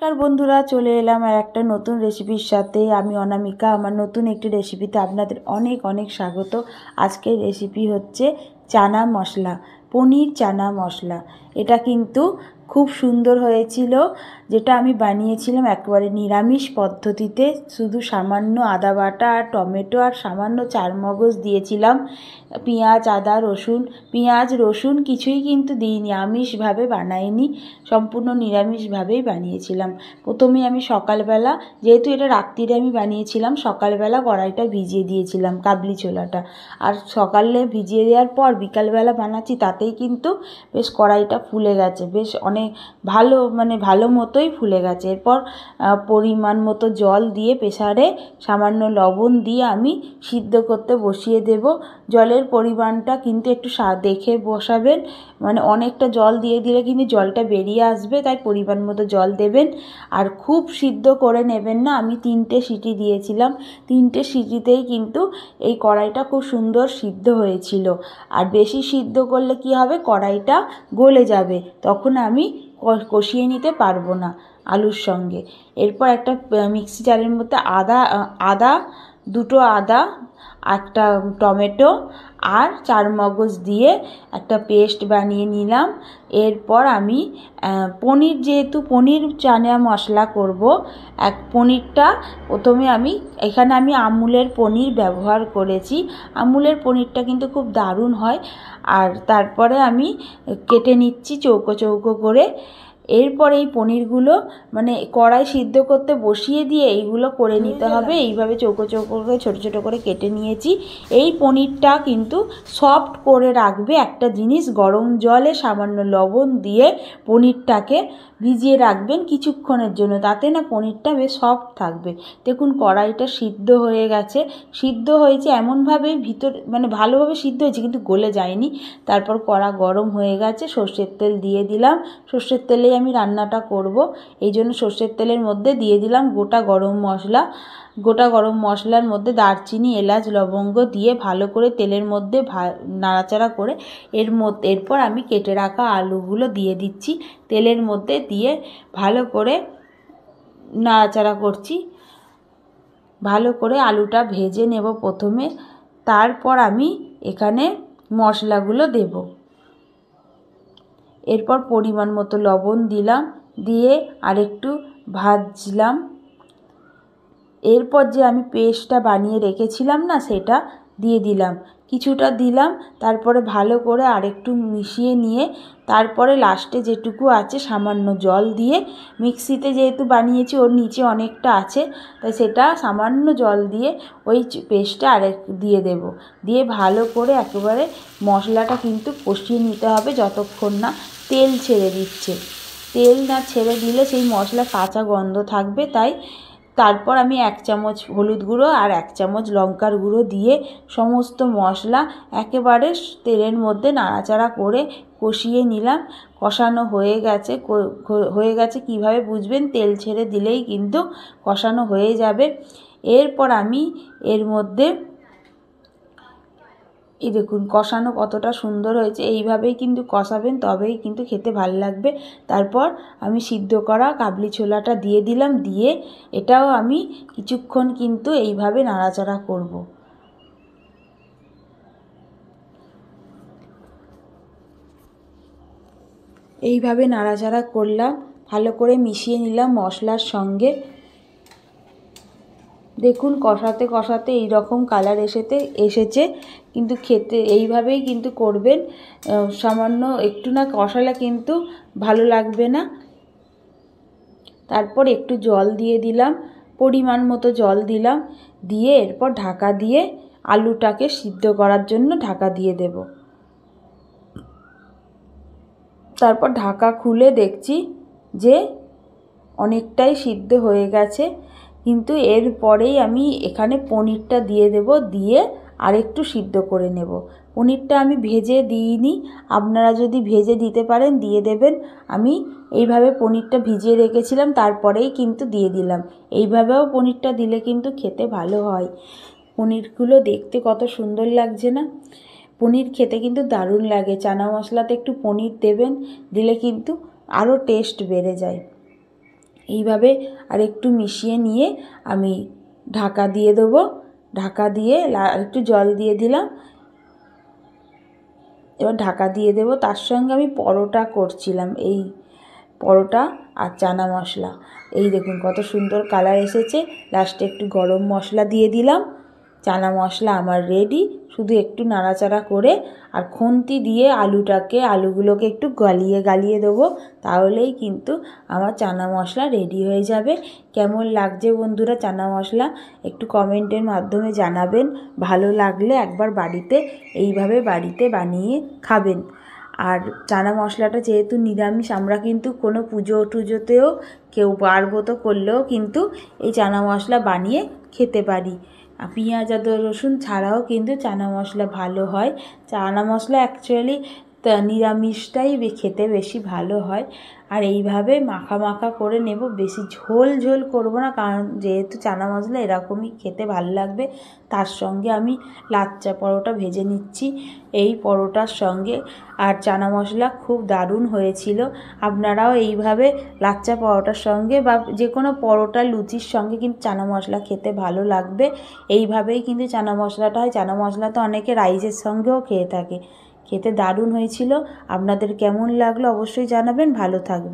নমস্কার বন্ধুরা, চলে এলাম আর একটা নতুন রেসিপির সাথে। আমি অনামিকা। আমার নতুন একটি রেসিপিতে আপনাদের অনেক অনেক স্বাগত। আজকের রেসিপি হচ্ছে চানা মশলা, পনির চানা মশলা। এটা কিন্তু খুব সুন্দর হয়েছিল, যেটা আমি বানিয়েছিলাম একেবারে নিরামিষ পদ্ধতিতে। শুধু সামান্য আদা বাটা আর টমেটো আর সামান্য চারমগজ দিয়েছিলাম, পেঁয়াজ আদা রসুন, পেঁয়াজ রসুন কিছুই কিন্তু দিইনি, আমিষভাবে বানাইনি, সম্পূর্ণ নিরামিষভাবেই বানিয়েছিলাম। প্রথমে আমি সকালবেলা, যেহেতু এটা রাত্রিরে আমি বানিয়েছিলাম, সকালবেলা কড়াইটা ভিজিয়ে দিয়েছিলাম, কাবলি ছোলাটা। আর সকালে ভিজিয়ে দেওয়ার পর বিকালবেলা বানাচ্ছি, তাতেই কিন্তু বেশ কড়াইটা ফুলে গেছে, বেশ অনেক ভালো মতোই ফুলে গেছে। এরপর পরিমাণ মতো জল দিয়ে প্রেসারে সামান্য লবণ দিয়ে আমি সিদ্ধ করতে বসিয়ে দেব। জলের পরিমাণটা কিন্তু একটু দেখে বসাবেন, অনেকটা জল দিয়ে দিলে কিন্তু জলটা বেরিয়ে আসবে, তাই পরিমাণ মতো জল দেবেন। আর খুব সিদ্ধ করে নেবেন না। আমি 3টে সিটি দিয়েছিলাম, 3টে সিটিতেই কিন্তু এই কড়াইটা খুব সুন্দর সিদ্ধ হয়েছিল। আর বেশি সিদ্ধ করলে কি হবে, কড়াইটা গলে যাবে, তখন আমি কষিয়ে নিতে পারবো না আলুর সঙ্গে। এরপর একটা মিক্সি জারের মধ্যে দুটো আদা, একটা টমেটো আর চারমগজ দিয়ে একটা পেস্ট বানিয়ে নিলাম। এরপর আমি যেহেতু পনির চানা মশলা করব, পনিরটা প্রথমে এখানে আমি আমুলের পনির ব্যবহার করেছি। আমুলের পনিরটা কিন্তু খুব দারুণ হয়। আর তারপরে আমি কেটে নিচ্ছি চৌকো চৌকো করে। এরপর এই পনিরগুলো কড়াই সিদ্ধ করতে বসিয়ে দিয়ে এইগুলো করে নিতে হবে। এইভাবে চৌকো চৌকো করে ছোটো ছোটো করে কেটে নিয়েছি। এই পনিরটা কিন্তু সফট করে রাখবে একটা জিনিস, গরম জলে সামান্য লবণ দিয়ে পনিরটাকে ভিজিয়ে রাখবেন কিছুক্ষণের জন্য, তাতে না পনিরটা বেশ সফট থাকবে। দেখুন কড়াইটা সিদ্ধ হয়ে গেছে, সিদ্ধ হয়েছে এমনভাবেই ভালোভাবে সিদ্ধ হয়েছে কিন্তু গলে যায়নি। তারপর কড়া গরম হয়ে গেছে, সর্ষের তেল দিয়ে দিলাম। সর্ষের তেলেই আমি রান্নাটা করব, এই জন্য সর্ষের তেলের মধ্যে দিয়ে দিলাম গোটা গরম মশলা। গোটা গরম মশলার মধ্যে দারচিনি, এলাচ, লবঙ্গ দিয়ে ভালো করে তেলের মধ্যে নাড়াচাড়া করে এরপর আমি কেটে রাখা আলুগুলো দিয়ে দিচ্ছি। তেলের মধ্যে দিয়ে ভালো করে নাড়াচাড়া করছি। ভালো করে আলুটা ভেজে নেব প্রথমে, তারপর আমি এখানে মশলাগুলো দেব। এরপর পরিমাণ মতো লবণ দিলাম, দিয়ে আরেকটু ভাজলাম। এরপর যে আমি পেস্টটা বানিয়ে রেখেছিলাম না, সেটা দিয়ে দিলাম, কিছুটা দিলাম। তারপরে ভালো করে আরেকটু মিশিয়ে নিয়ে তারপরে লাস্টে যেটুকু আছে সামান্য জল দিয়ে, মিক্সিতে যেহেতু বানিয়েছি ওর নিচে অনেকটা আছে, তাই সেটা সামান্য জল দিয়ে ওই পেস্টটা দিয়ে দেব। দিয়ে ভালো করে একেবারে মশলাটা কিন্তু কষিয়ে নিতে হবে যতক্ষণ না তেল ছেড়ে দিচ্ছে। তেল না ছেড়ে দিলে সেই মশলা কাঁচা গন্ধ থাকবে। তারপর আমি 1 চামচ হলুদ গুঁড়ো আর 1 চামচ লঙ্কার গুঁড়ো দিয়ে সমস্ত মশলা একেবারে তেলের মধ্যে নাড়াচাড়া করে কষিয়ে নিলাম। কষানো হয়ে গেছে। কিভাবে বুঝবেন, তেল ছেড়ে দিলেই কিন্তু কষানো হয়ে যাবে। এরপর আমি এর মধ্যে এই দেখুন কষানো কতটা সুন্দর হয়েছে, এইভাবেই কিন্তু কষাবেন, তবেই কিন্তু খেতে ভালো লাগবে। তারপর আমি সিদ্ধ করা কাবলি ছোলাটা দিয়ে দিলাম, দিয়ে এটাও আমি কিছুক্ষণ কিন্তু এইভাবে নাড়াচাড়া করব। এইভাবে নাড়াচাড়া করলাম, ভালো করে মিশিয়ে নিলাম মশলার সঙ্গে। দেখুন কষাতে কষাতে এই রকম কালার এসেছে, কিন্তু খেতে এইভাবেই কিন্তু করবেন। সামান্য একটু না কষালে কিন্তু ভালো লাগবে না। তারপর একটু জল দিয়ে দিলাম, পরিমাণ মতো জল দিলাম, দিয়ে এরপর ঢাকা দিয়ে আলুটাকে সিদ্ধ করার জন্য ঢাকা দিয়ে দেব। তারপর ঢাকা খুলে দেখছি যে অনেকটাই সিদ্ধ হয়ে গেছে, কিন্তু এরপরেই আমি এখানে পনিরটা দিয়ে দেব, দিয়ে আরেকটু সিদ্ধ করে নেব। পনিরটা আমি ভেজে দিইনি, আপনারা যদি ভেজে দিতে পারেন দিয়ে দেবেন। আমি এইভাবে পনিরটা ভিজিয়ে রেখেছিলাম, তারপরেই কিন্তু দিয়ে দিলাম। এইভাবেও পনিরটা দিলে কিন্তু খেতে ভালো হয়। পনিরগুলো দেখতে কত সুন্দর লাগছে না? পনির খেতে কিন্তু দারুণ লাগে। চানা মশলাতে একটু পনির দেবেন, দিলে কিন্তু আরও টেস্ট বেড়ে যায়। এইভাবে আর একটু মিশিয়ে নিয়ে আমি ঢাকা দিয়ে দেবো। ঢাকা দিয়ে একটু জল দিয়ে দিলাম, এবার ঢাকা দিয়ে দেবো। তার সঙ্গে আমি পরোটা করছিলাম, এই পরোটা আর চানা মশলা। এই দেখুন কত সুন্দর কালার এসেছে। লাস্টে একটু গরম মশলা দিয়ে দিলাম। চানা মশলা আমার রেডি। শুধু একটু নাড়াচাড়া করে আর খুন্তি দিয়ে আলুগুলোকে একটু গালিয়ে দেবো, তাহলেই কিন্তু আমার চানা মশলা রেডি হয়ে যাবে। কেমন লাগছে বন্ধুরা চানা মশলা একটু কমেন্টের মাধ্যমে জানাবেন। ভালো লাগলে একবার এইভাবে বাড়িতে বানিয়ে খাবেন। আর চানা মশলাটা যেহেতু নিরামিষ, আমরা কিন্তু কোনো পুজো টুজোতেও কেউ বারব্রত করলেও কিন্তু এই চানা মশলা বানিয়ে খেতে পারি। পেঁয়াজ আর রসুন ছাড়াও কিন্তু চানা মশলা ভালো হয়। চানা মশলা অ্যাকচুয়ালি নিরামিষটাই খেতে বেশি ভালো হয়। আর এইভাবে মাখা করে নেব, বেশি ঝোল করব না, কারণ যেহেতু চানা মশলা এরকমই খেতে ভালো লাগবে। তার সঙ্গে আমি লাচ্চা পরোটা ভেজে নিচ্ছি এই পরোটার সঙ্গে। আর চানা মশলা খুব দারুণ হয়েছিল। আপনারাও এইভাবে লাচ্চা পরোটার সঙ্গে বা যে কোনো পরোটা লুচির সঙ্গে কিন্তু চানা মশলা খেতে ভালো লাগবে। এইভাবেই কিন্তু চানা মশলাটা হয়। চানা মশলা তো অনেকে রাইসের সঙ্গেও খেয়ে থাকে। খেতে দারুণ হয়েছিল। আপনাদের কেমন লাগলো অবশ্যই জানাবেন। ভালো থাকবেন।